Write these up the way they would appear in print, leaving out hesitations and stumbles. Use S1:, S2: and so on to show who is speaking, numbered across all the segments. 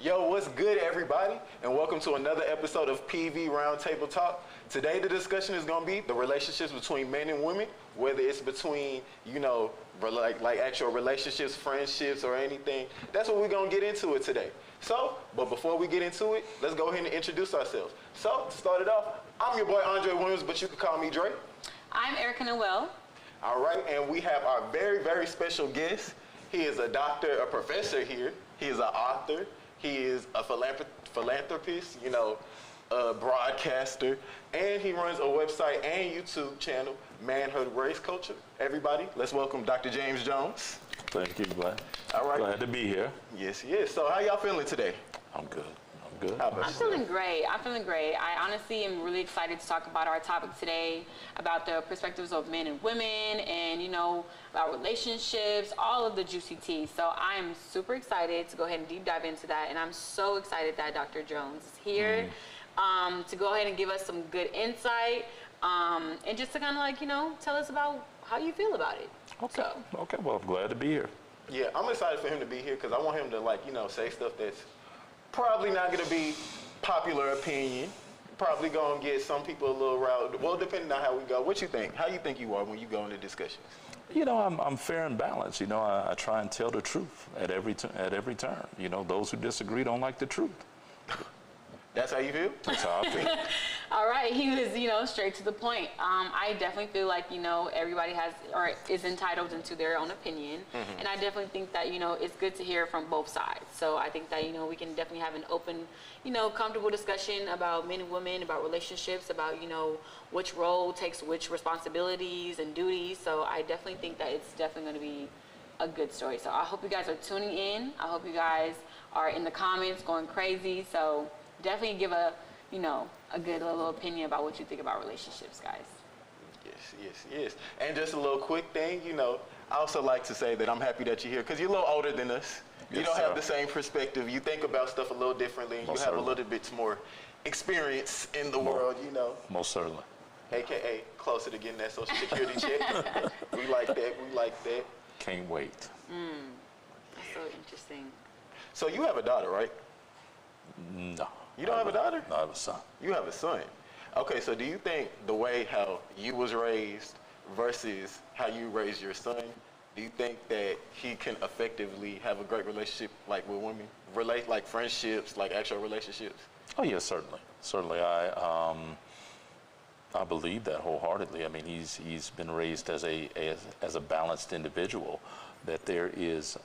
S1: Yo, what's good, everybody? And welcome to another episode of PV Roundtable Talk. Today, the discussion is going to be the relationships between men and women, whether it's between, like actual relationships, friendships, or anything. That's what we're going to get into it today. But before we get into it, let's go ahead and introduce ourselves. So, to start it off, I'm your boy Andre Williams, but you can call me Dre.
S2: I'm Erica Noel.
S1: All right, and we have our very, very special guest. He is a doctor, a professor here. He is an author. He is a philanthropist, a broadcaster, and he runs a website and YouTube channel, Manhood Race Culture. Everybody, let's welcome Dr. James Jones.
S3: Thank you, glad.
S1: All right.
S3: Glad to be here.
S1: Yes. So how y'all feeling today?
S3: I'm good. Good.
S2: I'm feeling great. I honestly am really excited to talk about our topic today, about the perspectives of men and women and, about relationships, all of the juicy tea. So I am super excited to go ahead and deep dive into that. And I'm so excited that Dr. Jones is here to go ahead and give us some good insight and just to kind of tell us about how you feel about it.
S3: Okay, well, I'm glad to be here.
S1: Yeah, I'm excited for him to be here because I want him to say stuff that's probably not going to be popular opinion. Probably going to get some people a little riled. Well, depending on how we go. What you think? How you think you are when you go into discussions?
S3: I'm fair and balanced. I try and tell the truth at every turn. Those who disagree don't like the truth.
S1: That's how you feel?
S3: That's how I feel.
S2: All right, he was, straight to the point. I definitely feel like, everybody has or is entitled into their own opinion. Mm-hmm. And I definitely think that, it's good to hear from both sides. So I think that, we can definitely have an open, comfortable discussion about men and women, about relationships, about, which role takes which responsibilities and duties. So I definitely think that it's definitely going to be a good story. So I hope you guys are tuning in. I hope you guys are in the comments going crazy. So definitely give a good little opinion about what you think about relationships, guys.
S1: Yes. And just a little quick thing, I also like to say that I'm happy that you're here because you're a little older than us. You don't have the same perspective. You think about stuff a little differently. And you have a little bit more experience in the world,
S3: Most certainly.
S1: AKA closer to getting that Social Security check. We like that.
S3: Can't wait.
S2: That's so interesting.
S1: So you have a daughter, right?
S3: No.
S1: You don't have a daughter?
S3: No, I have a son.
S1: You have a son. Okay, so do you think the way how you was raised versus how you raised your son, do you think that he can effectively have a great relationship like with women? Relate like friendships, like actual relationships?
S3: Oh, yes, certainly. Certainly, I believe that wholeheartedly. I mean, he's been raised as a balanced individual, that there is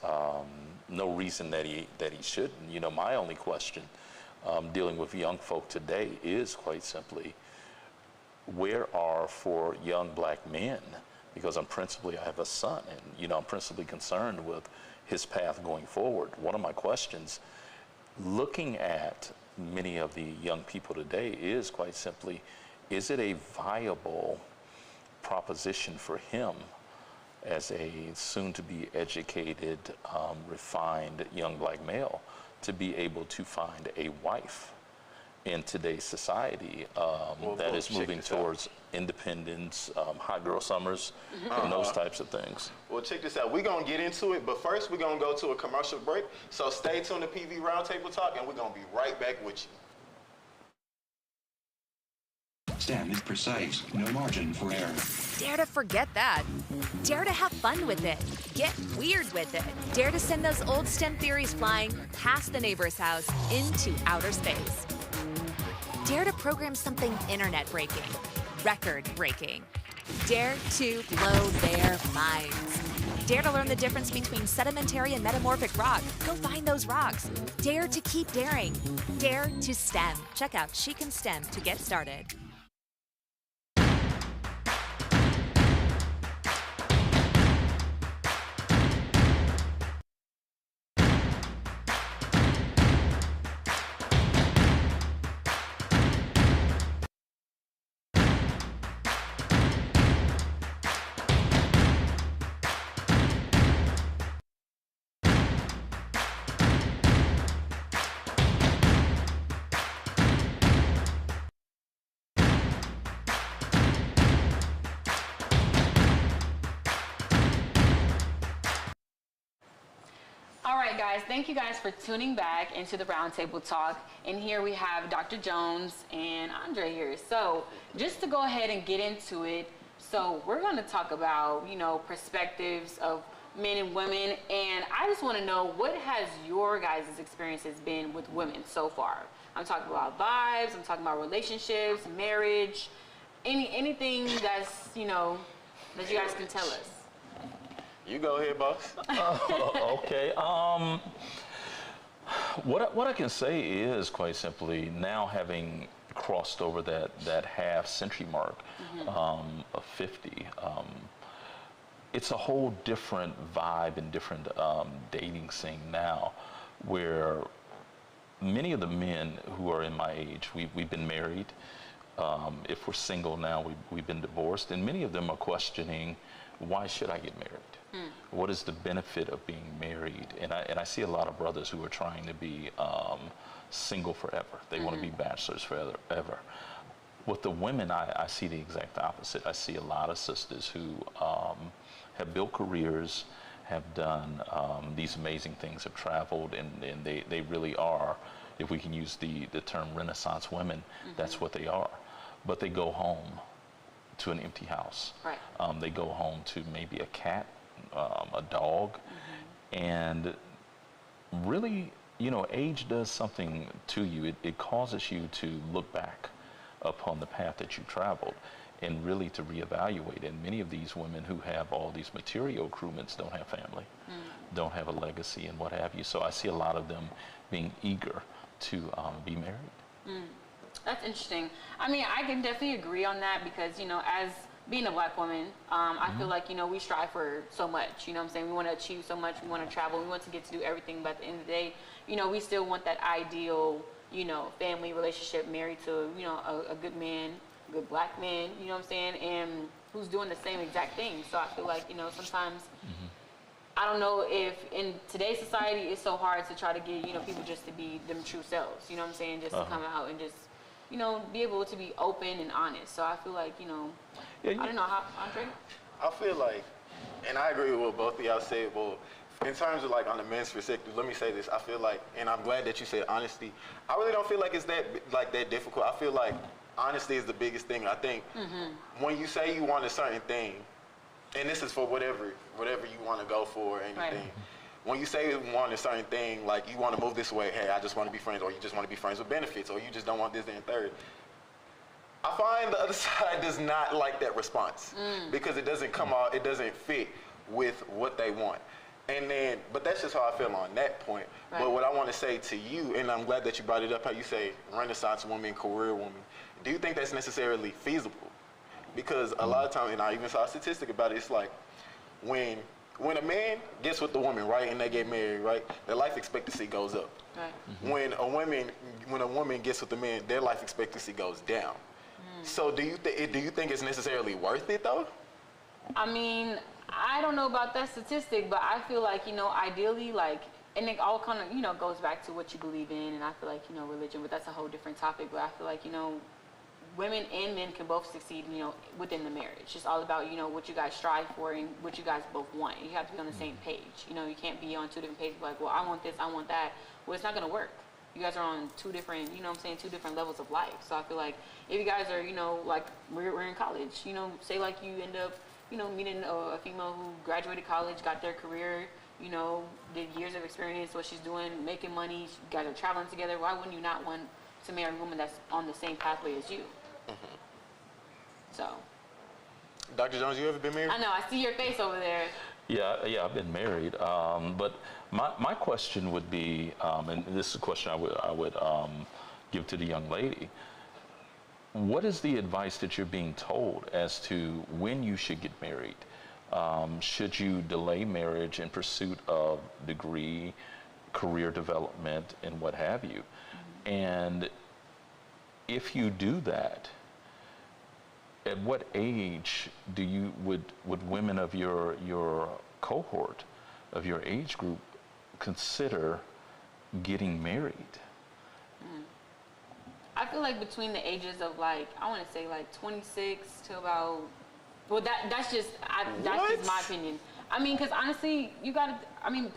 S3: no reason that he shouldn't. My only question dealing with young folk today is quite simply, where are for young black men, because I have a son, and I'm principally concerned with his path going forward. One of my questions, looking at many of the young people today, is quite simply, is it a viable proposition for him as a soon-to-be educated, refined young black male to be able to find a wife in today's society that is moving towards independence, hot girl summers, and those types of things?
S1: Well, check this out. We're going to get into it, but first we're going to go to a commercial break. So stay tuned to PV Roundtable Talk, and we're going to be right back with you.
S4: STEM is precise, no margin for error.
S5: Dare to forget that. Dare to have fun with it. Get weird with it. Dare to send those old STEM theories flying past the neighbor's house into outer space. Dare to program something internet-breaking, record-breaking. Dare to blow their minds. Dare to learn the difference between sedimentary and metamorphic rock. Go find those rocks. Dare to keep daring. Dare to STEM. Check out She Can STEM to get started.
S2: All right, guys, thank you guys for tuning back into the Roundtable Talk. And here we have Dr. Jones and Andre here. So just to go ahead and get into it, so we're going to talk about, you know, perspectives of men and women. And I just want to know, what has your guys' experiences been with women so far? I'm talking about vibes, I'm talking about relationships, marriage, anything that's, you know, that you guys can tell us.
S1: You go ahead, boss.
S3: Okay. What I can say is, quite simply, now having crossed over that half century mark of 50, it's a whole different vibe and different dating scene now, where many of the men who are in my age, we've been married. If we're single now, we've been divorced, and many of them are questioning, why should I get married? What is the benefit of being married? And I see a lot of brothers who are trying to be single forever. They want to be bachelors forever. With the women, I see the exact opposite. I see a lot of sisters who have built careers, have done these amazing things, have traveled, and they really are, if we can use the term Renaissance women, that's what they are. But they go home to an empty house.
S2: Right.
S3: They go home to maybe a cat, a dog, and really, you know, age does something to you. It causes you to look back upon the path that you traveled and really to reevaluate. And many of these women who have all these material accoutrements don't have family, don't have a legacy and what have you. So I see a lot of them being eager to be married.
S2: That's interesting. I mean, I can definitely agree on that because, you know, as being a black woman, I feel like, you know, we strive for so much, you know what I'm saying? We want to achieve so much, we want to travel, we want to get to do everything, but at the end of the day, you know, we still want that ideal, you know, family relationship, married to, you know, a good man, good black man, you know what I'm saying? And who's doing the same exact thing. So I feel like, you know, sometimes, I don't know if in today's society, it's so hard to try to get, you know, people just to be them true selves, you know what I'm saying? Just to come out and just, you know, be able to be open and honest. So I feel like, you know, I don't know, how, Andre?
S1: I feel like, and I agree with what both of y'all said, well, in terms of like on the men's perspective, let me say this, I feel like, and I'm glad that you said honesty, I really don't feel like it's that difficult. I feel like honesty is the biggest thing. I think when you say you want a certain thing, and this is for whatever you want to go for or anything,
S2: Right.
S1: When you say you want a certain thing, like you want to move this way, hey, I just want to be friends, or you just want to be friends with benefits, or you just don't want this, that, and third. I find the other side does not like that response because it doesn't come out, it doesn't fit with what they want. And then, but that's just how I feel on that point.
S2: Right.
S1: But what I want to say to you, and I'm glad that you brought it up, how you say Renaissance woman, career woman. Do you think that's necessarily feasible? Because a lot of times, and I even saw a statistic about it, it's like when a man gets with the woman, right, and they get married, right, their life expectancy goes up.
S2: Right.
S1: When a woman gets with the man, their life expectancy goes down. So do you think it's necessarily worth it though?
S2: I mean, I don't know about that statistic, but I feel like, you know, ideally, like, and it all kind of, you know, goes back to what you believe in, and I feel like, you know, religion, but that's a whole different topic. But I feel like, you know, women and men can both succeed, you know, within the marriage. It's just all about, you know, what you guys strive for and what you guys both want. You have to be on the same page. You know, you can't be on two different pages, like, well, I want this, I want that. Well, it's not going to work. You guys are on two different, you know what I'm saying, two different levels of life. So I feel like if you guys are, you know, like we're in college, you know, say like you end up, you know, meeting a female who graduated college, got their career, you know, did years of experience, what she's doing, making money, you guys are traveling together. Why wouldn't you not want to marry a woman that's on the same pathway as you? So.
S1: Dr. Jones, you ever been married?
S2: I know, I see your face over there.
S3: Yeah, I've been married, but my question would be, and this is a question I would give to the young lady. What is the advice that you're being told as to when you should get married? Should you delay marriage in pursuit of degree, career development, and what have you? And if you do that, at what age would women of your cohort, of your age group, consider getting married?
S2: I feel like between the ages of like, I want to say like 26 to about, well, that's just my opinion. I mean, because honestly, you gotta, I mean,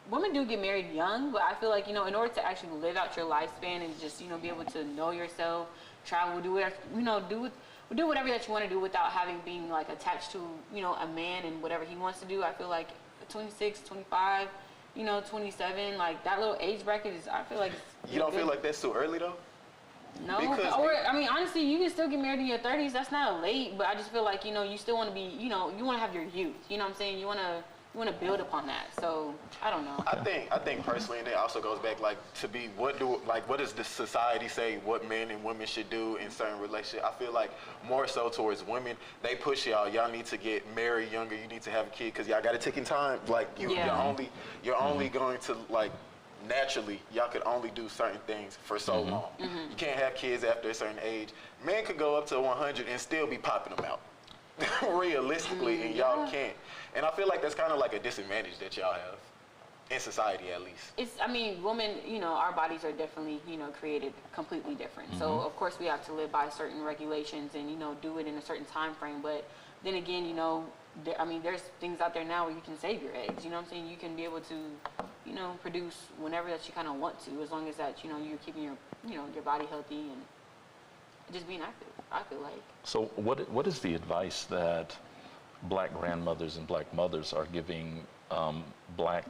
S2: women do get married young, but I feel like, you know, in order to actually live out your lifespan and just, you know, be able to know yourself, travel, do whatever, you know, do whatever that you want to do without having being like attached to, you know, a man and whatever he wants to do. I feel like 26, 25, you know, 27, like that little age bracket is, I feel like it's
S1: You don't
S2: good.
S1: feel like that's too early though?
S2: No,
S1: Because
S2: or I mean, honestly, you can still get married in your 30s. That's not late, but I just feel like, you know, you still want to be, you know, you want to have your youth. You know what I'm saying? You want to build upon that. So I don't know.
S1: I think personally, and it also goes back like to be what does the society say what men and women should do in certain relationships? I feel like more so towards women, they push y'all need to get married younger. You need to have a kid because y'all got a ticking time. Like you're only going to like. Naturally, y'all could only do certain things for so long. You can't have kids after a certain age. Men could go up to 100 and still be popping them out, realistically, and y'all can't. And I feel like that's kind of like a disadvantage that y'all have in society, at least.
S2: I mean, women, you know, our bodies are definitely, you know, created completely different. So, of course, we have to live by certain regulations and, you know, do it in a certain time frame. But then again, you know, there's things out there now where you can save your eggs. You know what I'm saying? You can be able to, you know, produce whenever that you kind of want to, as long as that, you know, you're keeping your, you know, your body healthy and just being active, I feel like.
S3: So what is the advice that black grandmothers and black mothers are giving black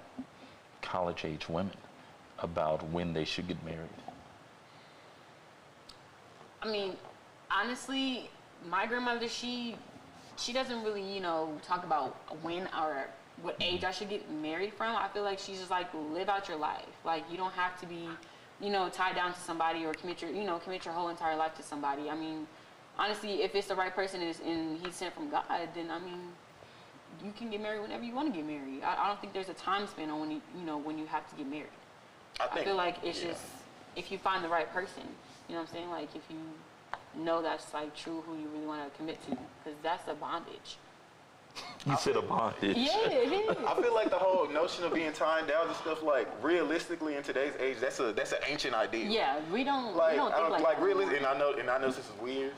S3: college-age women about when they should get married?
S2: I mean, honestly, my grandmother, she doesn't really, you know, talk about when or what age I should get married from. I feel like she's just like, live out your life. Like, you don't have to be, you know, tied down to somebody or commit your whole entire life to somebody. I mean, honestly, if it's the right person and he's sent from God, then I mean, you can get married whenever you want to get married. I don't think there's a time span on when you have to get married. I feel like it's just if you find the right person. You know what I'm saying? Like if you know that's like true who you really want to commit to, because that's a bondage.
S3: You said a bondage.
S2: Yeah, it is.
S1: I feel like the whole notion of being tied down and stuff, like realistically in today's age, that's an ancient idea.
S2: Yeah, we don't
S1: Like
S2: think
S1: I don't
S2: like
S1: like
S2: that
S1: really,
S2: anymore.
S1: and I know this is weird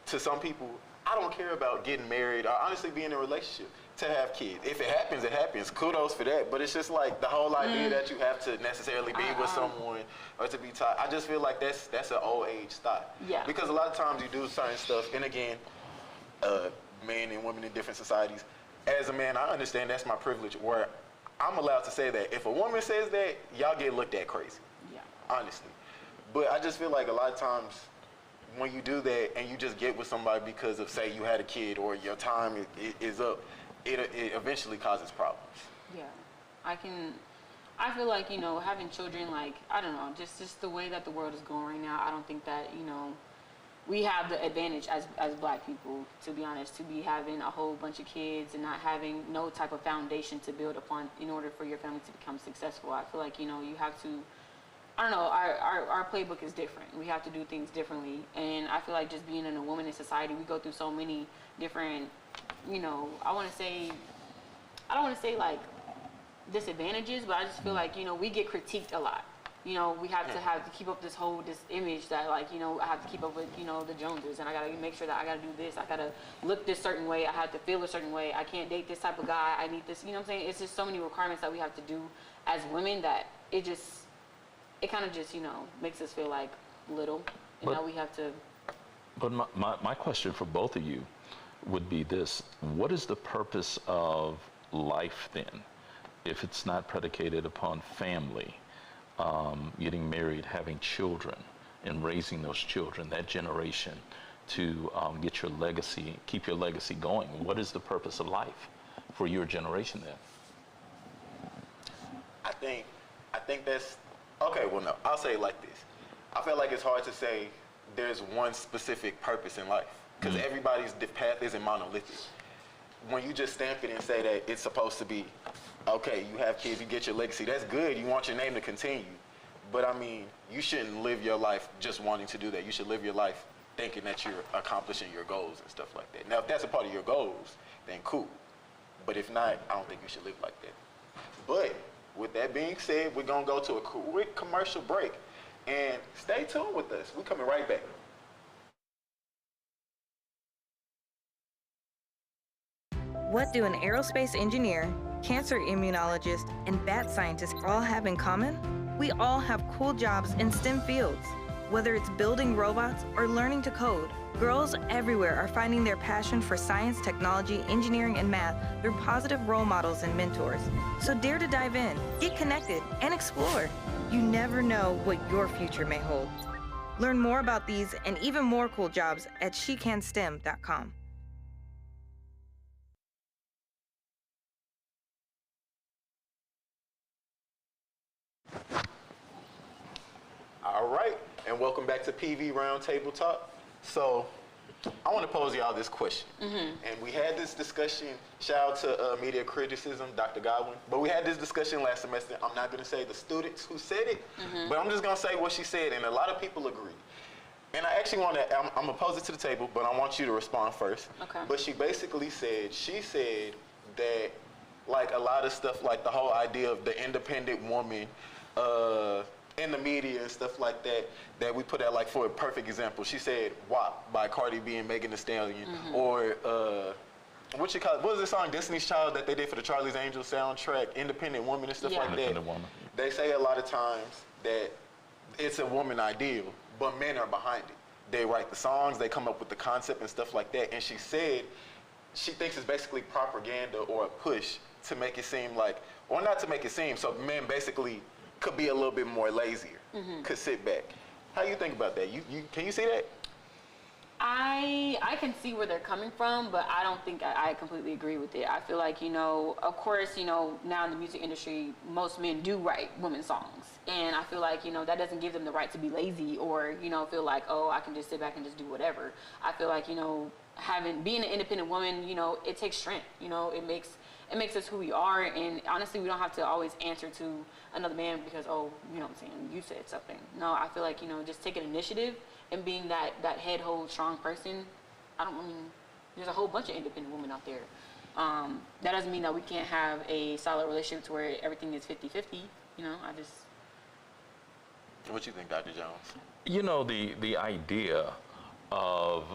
S1: to some people. I don't care about getting married or honestly being in a relationship to have kids. If it happens, it happens. Kudos for that. But it's just like the whole idea that you have to necessarily be with someone or to be tied. I just feel like that's an old age thought.
S2: Yeah.
S1: Because a lot of times you do certain stuff, and again, men and women in different societies. As a man, I understand that's my privilege where I'm allowed to say that. If a woman says that, y'all get looked at crazy.
S2: Yeah.
S1: Honestly. But I just feel like a lot of times when you do that and you just get with somebody because of, say, you had a kid or your time is up, it eventually causes problems.
S2: Yeah, I feel like, you know, having children, like, I don't know, just the way that the world is going right now, I don't think that, you know, we have the advantage as black people, to be honest, to be having a whole bunch of kids and not having no type of foundation to build upon in order for your family to become successful. I feel like, you know, you have to, I don't know, our playbook is different. We have to do things differently. And I feel like just being in a woman in society, we go through so many different, you know, I don't want to say like disadvantages, but I just feel like, you know, we get critiqued a lot. You know, we have to keep up this image that, like, you know, I have to keep up with, you know, the Joneses, and I got to make sure that I got to do this. I got to look this certain way. I have to feel a certain way. I can't date this type of guy. I need this, you know what I'm saying? It's just so many requirements that we have to do as women that it kind of just, you know, makes us feel like little. And now we have to.
S3: But my question for both of you would be this. What is the purpose of life then, if it's not predicated upon family? Getting married, having children, and raising those children, that generation, to get your legacy, keep your legacy going. What is the purpose of life for your generation then?
S1: I think that's okay. Well, no, I'll say it like this. I feel like it's hard to say there's one specific purpose in life because everybody's path isn't monolithic. When you just stamp it and say that it's supposed to be, okay, you have kids, you get your legacy, that's good, you want your name to continue. But I mean, you shouldn't live your life just wanting to do that. You should live your life thinking that you're accomplishing your goals and stuff like that. Now, if that's a part of your goals, then cool. But if not, I don't think you should live like that. But with that being said, we're gonna go to a quick commercial break and stay tuned with us. We're coming right back.
S6: What do an aerospace engineer, cancer immunologists, and bat scientists all have in common? We all have cool jobs in STEM fields. Whether it's building robots or learning to code, girls everywhere are finding their passion for science, technology, engineering, and math through positive role models and mentors. So dare to dive in, get connected, and explore. You never know what your future may hold. Learn more about these and even more cool jobs at shecanstem.com.
S1: All right, and welcome back to PV Roundtable Talk. So, I want to pose y'all this question. And we had this discussion, shout out to media criticism, Dr. Godwin, but we had this discussion last semester. I'm not going to say the students who said it, but I'm just going to say what she said, and a lot of people agree. And I actually want to, I'm going to pose it to the table, but I want you to respond first.
S2: Okay.
S1: But she basically said, that like a lot of stuff, like the whole idea of the independent woman, in the media and stuff like that, that we put out, like for a perfect example, she said WAP by Cardi B and Megan Thee Stallion, or what was the song, Destiny's Child, that they did for the Charlie's Angels soundtrack, Independent Woman and stuff like that.
S3: Independent Woman.
S1: They say a lot of times that it's a woman ideal, but men are behind it. They write the songs, they come up with the concept and stuff like that, and she said she thinks it's basically propaganda or a push to make it seem like, or not to make it seem, so men basically could be a little bit more lazier, could sit back. How you think about that? Can you see that?
S2: I can see where they're coming from, but I don't think I completely agree with it. I feel like, of course, now in the music industry, most men do write women's songs. And I feel like, that doesn't give them the right to be lazy or, feel like, oh, I can just sit back and just do whatever. I feel like, being an independent woman, it takes strength. It makes us who we are, and honestly, we don't have to always answer to another man because, oh, you said something. No, I feel like, just taking initiative and being that head, hold, strong person. There's a whole bunch of independent women out there. That doesn't mean that we can't have a solid relationship to where everything is 50-50.
S1: What you think, Dr. Jones?
S3: The idea of,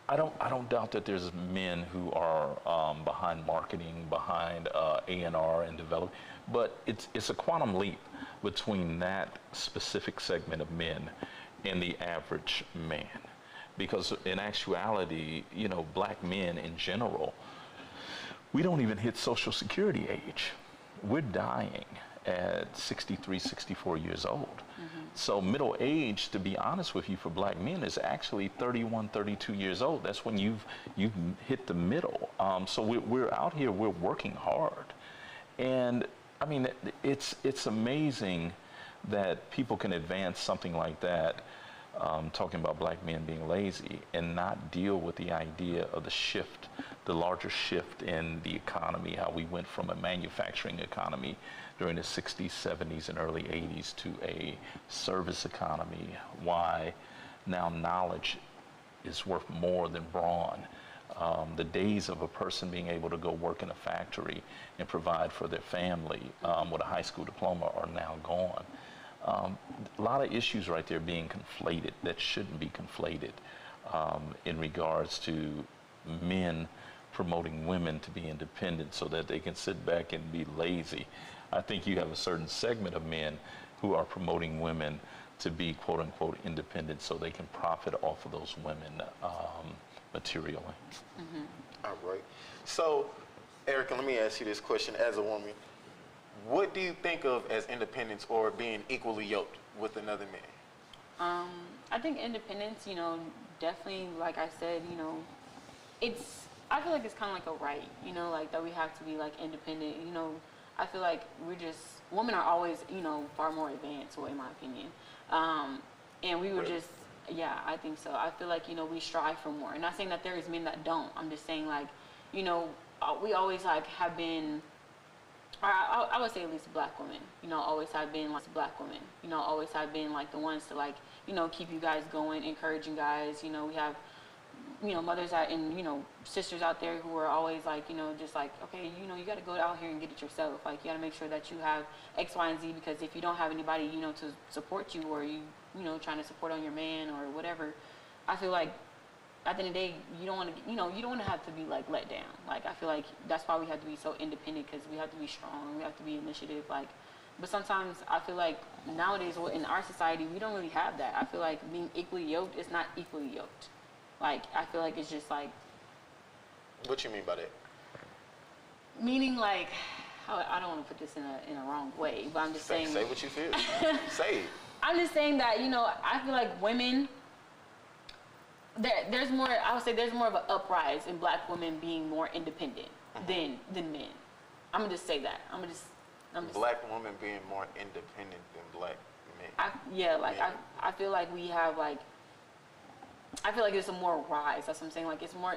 S3: I don't doubt that there's men who are behind marketing, behind A&R and development, but it's a quantum leap between that specific segment of men and the average man. Because in actuality, black men in general, we don't even hit Social Security age. We're dying at 63, 64 years old. So middle age, to be honest with you, for black men is actually 31, 32 years old. That's when you've hit the middle. So we're out here, we're working hard. And it's amazing that people can advance something like that, talking about black men being lazy, and not deal with the idea of the shift, the larger shift in the economy, how we went from a manufacturing economy during the 60s, 70s, and early 80s to a service economy, why now knowledge is worth more than brawn. The days of a person being able to go work in a factory and provide for their family with a high school diploma are now gone. A lot of issues right there being conflated that shouldn't be conflated in regards to men promoting women to be independent so that they can sit back and be lazy. I think you have a certain segment of men who are promoting women to be quote unquote independent so they can profit off of those women materially.
S1: All right. So, Erica, let me ask you this question as a woman. What do you think of as independence or being equally yoked with another man?
S2: I think independence, definitely, like I said, I feel like it's kind of like a right, like that we have to be like independent. I feel like women are always, far more advanced, in my opinion. And we were just, yeah, I think so. I feel like, we strive for more. And not saying that there is men that don't. I'm just saying like, we always like have been, or I would say at least black women, always have been like black women, always have been like the ones to like, keep you guys going, encouraging guys. We have, mothers out and, sisters out there who are always like, just like, okay, you got to go out here and get it yourself. Like, you got to make sure that you have X, Y, and Z, because if you don't have anybody, to support you, or you, trying to support on your man or whatever, I feel like at the end of the day, you don't want to, you don't want to have to be like let down. Like, I feel like that's why we have to be so independent, because we have to be strong, we have to be initiative. Like, but sometimes I feel like nowadays in our society, we don't really have that. I feel like being equally yoked is not equally yoked. Like, I feel like it's just like.
S1: What you mean by that?
S2: Meaning, like, I don't want to put this in a wrong way, but I'm just saying.
S1: Say what you feel. Say it.
S2: I'm just saying that, I feel like women, there's more, I would say there's more of an uprise in black women being more independent than men. I'm going to just say that. I'm just
S1: Black women being more independent than black men.
S2: I feel like we have, like, I feel like there's a more rise. That's what I'm saying. Like, it's more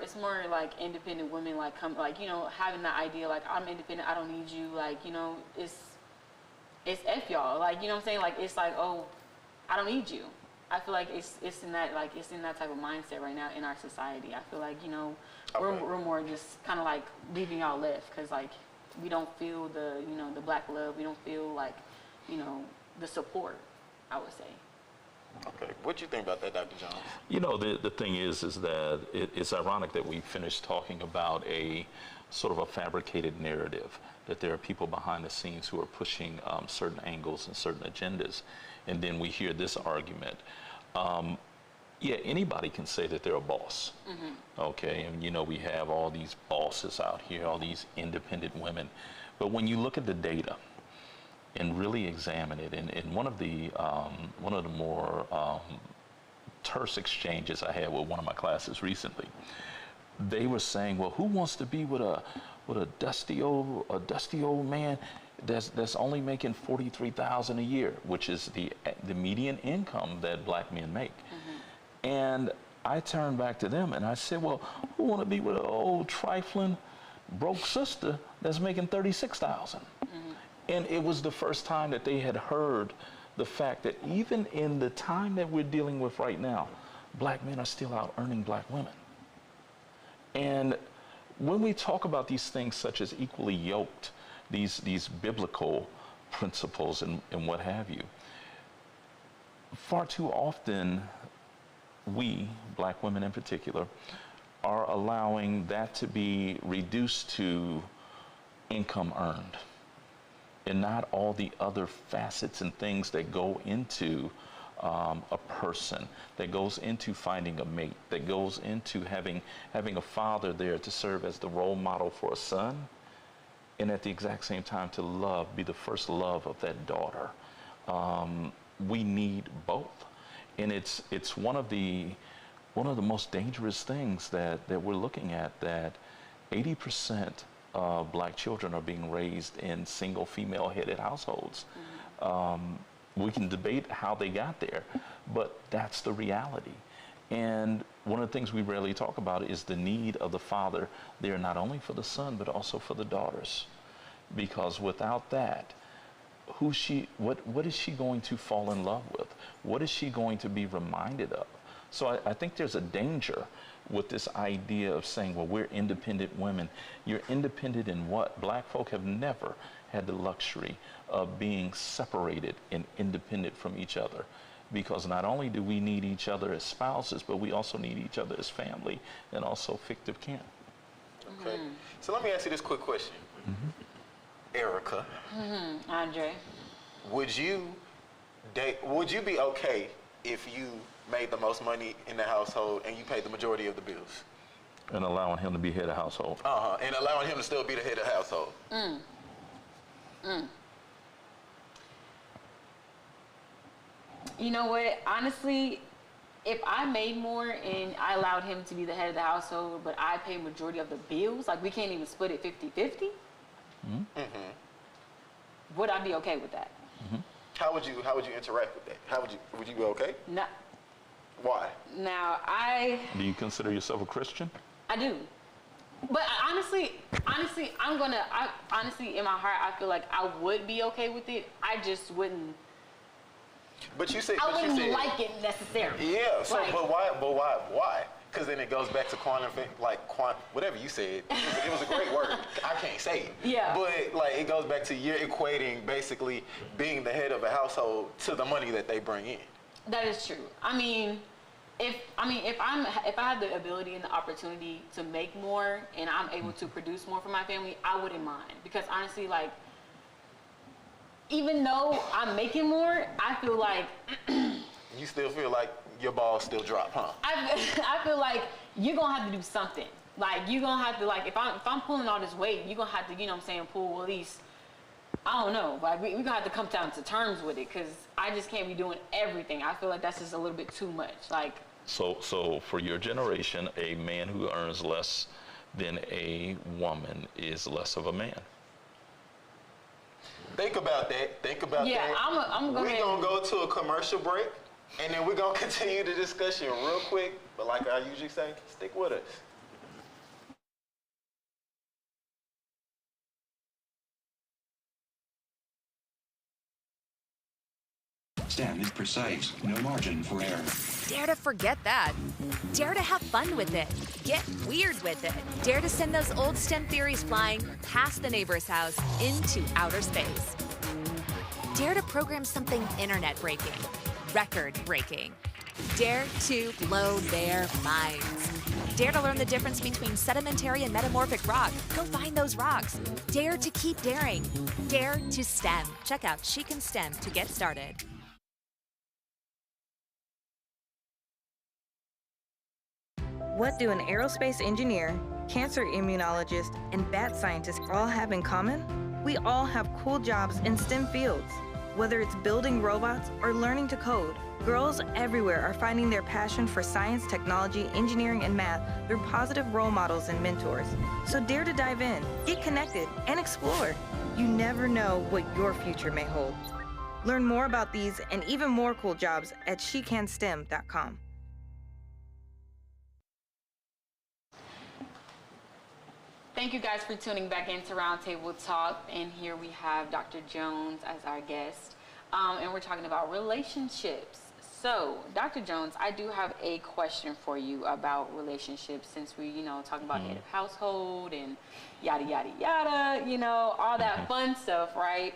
S2: like independent women, like, having that idea, like, I'm independent, I don't need you. Like, it's F y'all. Like, you know what I'm saying? Like, it's like, oh, I don't need you. I feel like it's in that type of mindset right now in our society. I feel like, we're more just kind of like leaving y'all left, because, like, we don't feel the black love. We don't feel like, the support, I would say.
S1: Okay. What do you think about that, Dr. Jones?
S3: The thing is that it's ironic that we finished talking about a sort of a fabricated narrative, that there are people behind the scenes who are pushing certain angles and certain agendas, and then we hear this argument. Anybody can say that they're a boss, okay? And, we have all these bosses out here, all these independent women. But when you look at the data and really examine it, and one of the more terse exchanges I had with one of my classes recently, they were saying, well, who wants to be with a dusty old man that's only making $43,000 a year, which is the median income that black men make. And I turned back to them and I said, well, who want to be with an old trifling broke sister that's making $36,000? And it was the first time that they had heard the fact that even in the time that we're dealing with right now, black men are still out earning black women. And when we talk about these things such as equally yoked, these biblical principles and what have you, far too often we, black women in particular, are allowing that to be reduced to income earned and not all the other facets and things that go into a person, that goes into finding a mate, that goes into having a father there to serve as the role model for a son, and at the exact same time to be the first love of that daughter. We need both, and it's one of the most dangerous things that we're looking at, that 80% of black children are being raised in single female headed households. We can debate how they got there, but that's the reality. And one of the things we rarely talk about is the need of the father there, not only for the son, but also for the daughters. Because without that, what is she going to fall in love with? What is she going to be reminded of? So I think there's a danger with this idea of saying, well, we're independent women. You're independent in what? Black folk have never had the luxury of being separated and independent from each other, because not only do we need each other as spouses, but we also need each other as family and also fictive kin.
S1: Okay. So let me ask you this quick question. Erica.
S2: Andre.
S1: Would you be okay if you made the most money in the household and you paid the majority of the bills?
S3: And allowing him to be head of household.
S1: And allowing him to still be the head of the household.
S2: You know what? Honestly, if I made more and I allowed him to be the head of the household, but I pay majority of the bills, like we can't even split it 50-50, would I be okay with that?
S1: How would you interact with that? Would you be okay?
S2: No.
S1: Why?
S2: Now,
S3: Do you consider yourself a Christian?
S2: I do. But honestly, honestly, in my heart, I feel like I would be okay with it. I just wouldn't.
S1: But you said
S2: I wouldn't like it necessarily.
S1: Yeah. So, but why? Why? Because then it goes back to whatever you said. It was a great word. I can't say it.
S2: Yeah.
S1: But it goes back to you're equating basically being the head of a household to the money that they bring in.
S2: That is true. I mean, if I mean, if I have the ability and the opportunity to make more and I'm able to produce more for my family, I wouldn't mind. Because honestly, like, even though I'm making more, I feel like
S1: You still feel like your balls still drop, huh?
S2: I feel like you're gonna have to do something. Like, you're gonna have to, like, if I'm pulling all this weight, you're gonna have to, you know what I'm saying, pull at least, I don't know, like, we're gonna have to come down to terms with it, because I just can't be doing everything. I feel like that's just a little bit too much. Like,
S3: So for your generation, a man who earns less than a woman is less of a man.
S1: Think about that. Think about that.
S2: Yeah, I'm gonna
S1: We're going to go to a commercial break, and then we're going to continue the discussion real quick. But like I usually say, stick with us.
S4: STEM is precise, no margin for error.
S5: Dare to forget that. Dare to have fun with it. Get weird with it. Dare to send those old STEM theories flying past the neighbor's house into outer space. Dare to program something internet breaking, record breaking. Dare to blow their minds. Dare to learn the difference between sedimentary and metamorphic rock. Go find those rocks. Dare to keep daring. Dare to STEM. Check out She Can STEM to get started.
S6: What do an aerospace engineer, cancer immunologist, and bat scientist all have in common? We all have cool jobs in STEM fields. Whether it's building robots or learning to code, girls everywhere are finding their passion for science, technology, engineering, and math through positive role models and mentors. So dare to dive in, get connected, and explore. You never know what your future may hold. Learn more about these and even more cool jobs at shecanstem.com.
S2: thank you guys for tuning back into Roundtable Talk, and here we have Dr. Jones as our guest, and we're talking about relationships. So, Dr. Jones, I do have a question for you about relationships, since we, talking about head of household and yada, yada, yada, all that fun stuff, right?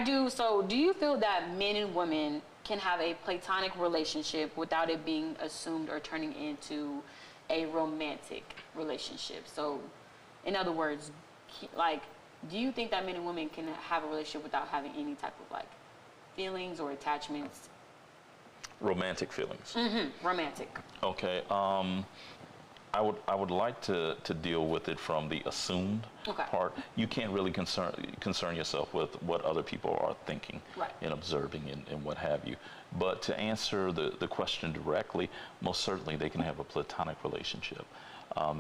S2: Do you feel that men and women can have a platonic relationship without it being assumed or turning into a romantic relationship? So, in other words, do you think that men and women can have a relationship without having any type of feelings or attachments?
S3: Romantic feelings.
S2: Romantic.
S3: Okay. I would like to deal with it from the assumed part. You can't really concern yourself with what other people are thinking and observing and what have you. But to answer the question directly, most certainly they can have a platonic relationship.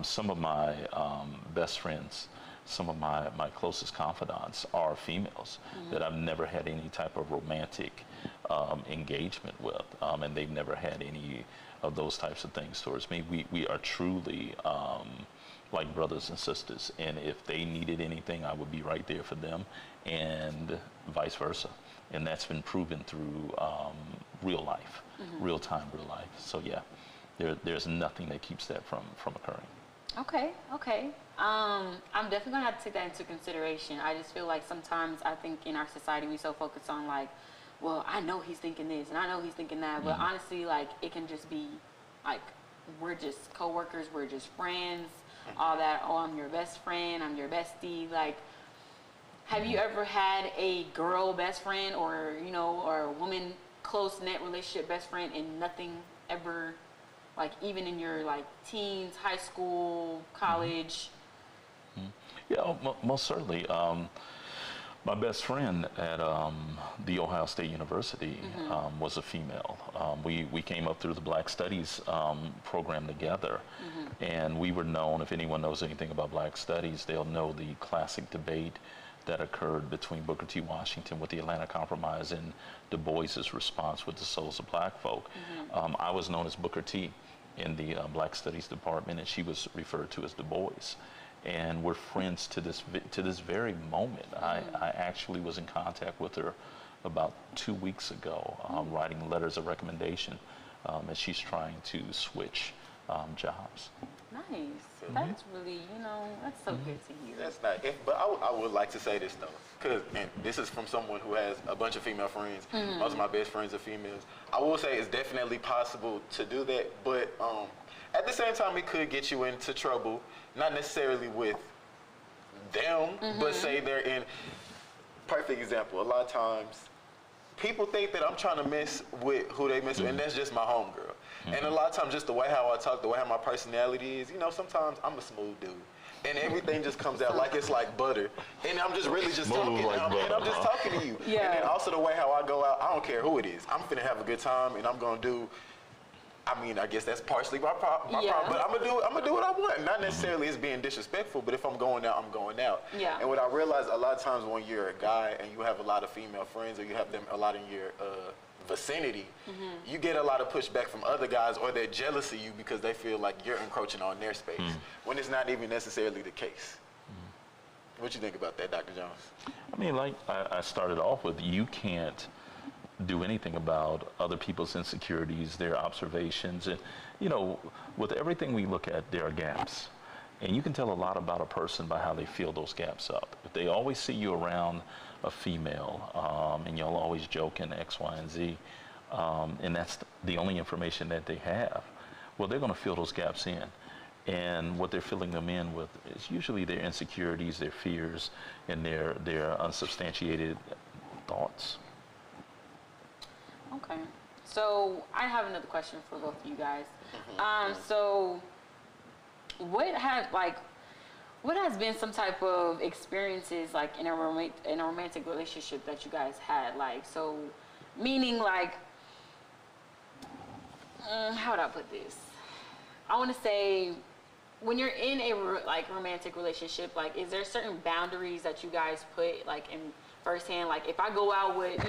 S3: Some of my best friends, some of my closest confidants are females that I've never had any type of romantic engagement with, and they've never had any of those types of things towards me. We are truly like brothers and sisters, and if they needed anything, I would be right there for them, and vice versa. And that's been proven through real life, real time, real life. So yeah, there's nothing that keeps that from occurring.
S2: Okay. I'm definitely gonna have to take that into consideration. I just feel like sometimes I think in our society we so focus on well, I know he's thinking this and I know he's thinking that, but honestly, it can just be we're just coworkers, we're just friends, all that. Oh, I'm your best friend, I'm your bestie. Have you ever had a girl best friend or a woman close knit relationship best friend and nothing ever, even in your teens, high school, college?
S3: Yeah, most certainly. My best friend at the Ohio State University was a female. We came up through the Black Studies program together, and we were known, if anyone knows anything about Black Studies, they'll know the classic debate that occurred between Booker T. Washington with the Atlanta Compromise and Du Bois's response with the Souls of Black Folk. I was known as Booker T in the Black Studies department, and she was referred to as Du Bois. And we're friends to this very moment. I actually was in contact with her about 2 weeks ago, writing letters of recommendation as she's trying to switch jobs.
S2: Nice. That's really, that's so good to hear.
S1: That's not. But I would like to say this though, and this is from someone who has a bunch of female friends. Most of my best friends are females. I will say it's definitely possible to do that, but at the same time, it could get you into trouble. Not necessarily with them, but say they're in. Perfect example. A lot of times, people think that I'm trying to mess with who they mess with, and that's just my homegirl. And a lot of times, just the way how I talk, the way how my personality is, sometimes I'm a smooth dude. And everything just comes out like it's like butter. And I'm just really just talking.
S3: Like
S1: and I'm just talking to you.
S2: Yeah.
S1: And then also the way how I go out, I don't care who it is. I'm finna have a good time, and I'm gonna do, I guess that's partially my problem, but I'm gonna do what I want. Not necessarily as being disrespectful, but if I'm going out, I'm going out.
S2: Yeah.
S1: And what I realize a lot of times when you're a guy and you have a lot of female friends, or you have them a lot in your vicinity, you get a lot of pushback from other guys, or they're jealous of you because they feel like you're encroaching on their space, when it's not even necessarily the case. What you think about that, Dr. Jones?
S3: I mean, like I started off with, you can't do anything about other people's insecurities, their observations, and with everything we look at, there are gaps. And you can tell a lot about a person by how they fill those gaps up. If they always see you around a female, and y'all always joking X, Y, and Z, and that's the only information that they have, well, they're going to fill those gaps in. And what they're filling them in with is usually their insecurities, their fears, and their unsubstantiated thoughts.
S2: Okay. So I have another question for both of you guys. So what has been some type of experiences like in a romantic relationship that you guys had? Like, so meaning like, how would I put this? I want to say, when you're in a romantic relationship, like, is there certain boundaries that you guys put like in firsthand? Like, if I go out with,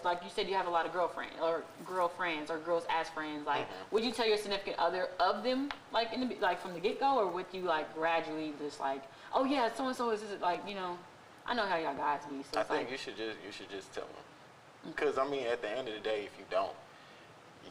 S2: like you said, you have a lot of girlfriends or girls as friends. Like, would you tell your significant other of them, like from the get go, or would you like gradually just like, oh yeah, so and so is like, I know how y'all guys be. So
S1: I think you should just tell them, because I mean, at the end of the day, if you don't,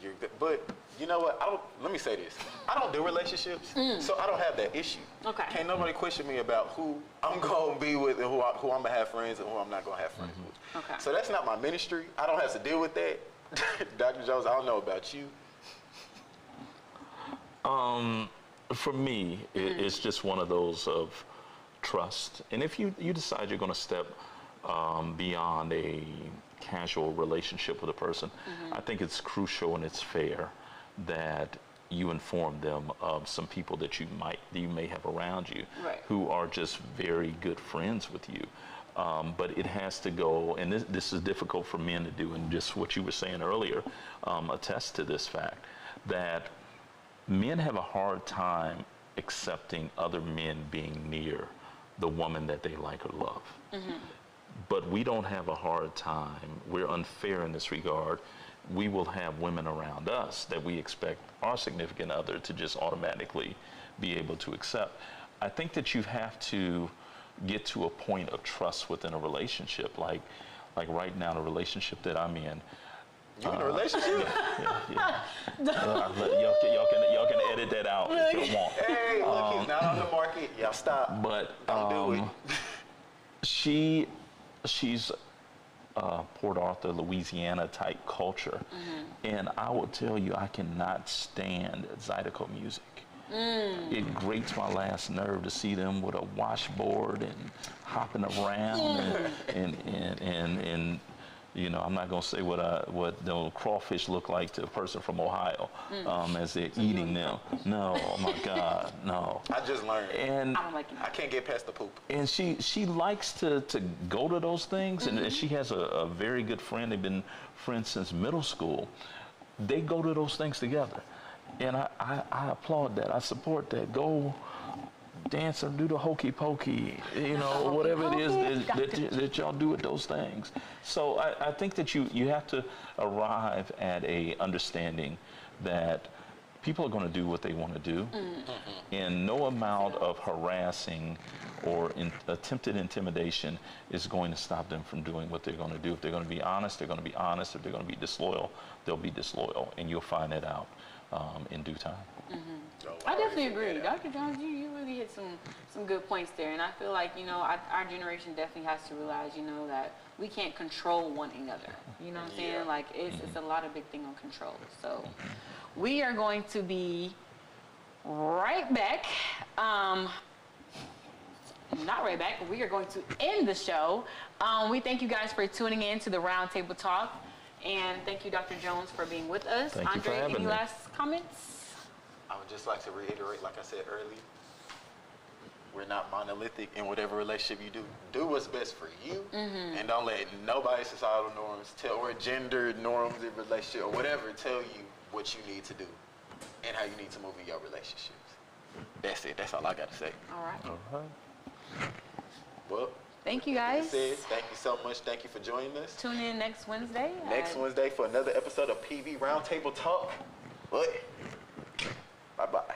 S1: you're good. But you know what? Let me say this. I don't do relationships, so I don't have that issue. Okay. Can't nobody question me about who I'm going to be with and who I'm going to have friends and who I'm not going to have friends with. Okay. So that's not my ministry. I don't have to deal with that. Dr. Jones, I don't know about you.
S3: For me, it's just one of those of trust. And if you decide you're going to step beyond a casual relationship with a person, I think it's crucial and it's fair that you inform them of some people that you may have around you, who are just very good friends with you. But it has to go, and this is difficult for men to do, and just what you were saying earlier attests to this fact, that men have a hard time accepting other men being near the woman that they like or love. But we don't have a hard time. We're unfair in this regard. We will have women around us that we expect our significant other to just automatically be able to accept. I think that you have to get to a point of trust within a relationship. Like right now, the relationship that I'm in.
S1: You in a relationship?
S3: Yeah. Y'all can edit that out if you want.
S1: Hey, look, he's not on the market. Y'all stop.
S3: But
S1: don't do it.
S3: She's Port Arthur, Louisiana type culture. And I will tell you, I cannot stand Zydeco music. It grates my last nerve to see them with a washboard and hopping around and I'm not going to say what the crawfish look like to a person from Ohio as they're eating them. No, oh my God, no.
S1: I just learned.
S3: And
S1: I can't get past the poop.
S3: And she likes to go to those things, and she has a very good friend. They've been friends since middle school. They go to those things together. And I applaud that. I support that. Go dance or do the hokey pokey, whatever it is that y'all do with those things. So I think that you have to arrive at a understanding that people are going to do what they want to do, and no amount of harassing or attempted intimidation is going to stop them from doing what they're going to do. If they're going to be honest, they're going to be honest. If they're going to be disloyal, they'll be disloyal, and you'll find that out in due time.
S2: I definitely agree. Dr. Jones, you really hit some good points there. And I feel like, you know, our generation definitely has to realize, you know, that we can't control one another. You know what I'm saying? Like, it's a lot of big thing on control. So we are going to be right back. Not right back, but we are going to end the show. We thank you guys for tuning in to the Roundtable Talk. And thank you, Dr. Jones, for being with us.
S3: Thank you for
S2: Andre,
S3: having
S2: any
S3: me.
S2: last comments?
S1: I would just like to reiterate, like I said earlier, we're not monolithic in whatever relationship you do. Do what's best for you, and don't let nobody's societal norms or gender norms in relationship or whatever tell you what you need to do and how you need to move in your relationships. That's it. That's all I got to say.
S2: All right.
S3: All right.
S1: Well,
S2: Thank you,
S1: like I
S2: guys.
S1: said, thank you so much. Thank you for joining us.
S2: Tune in next Wednesday.
S1: Next Wednesday for another episode of PV Roundtable Talk. Bye-bye.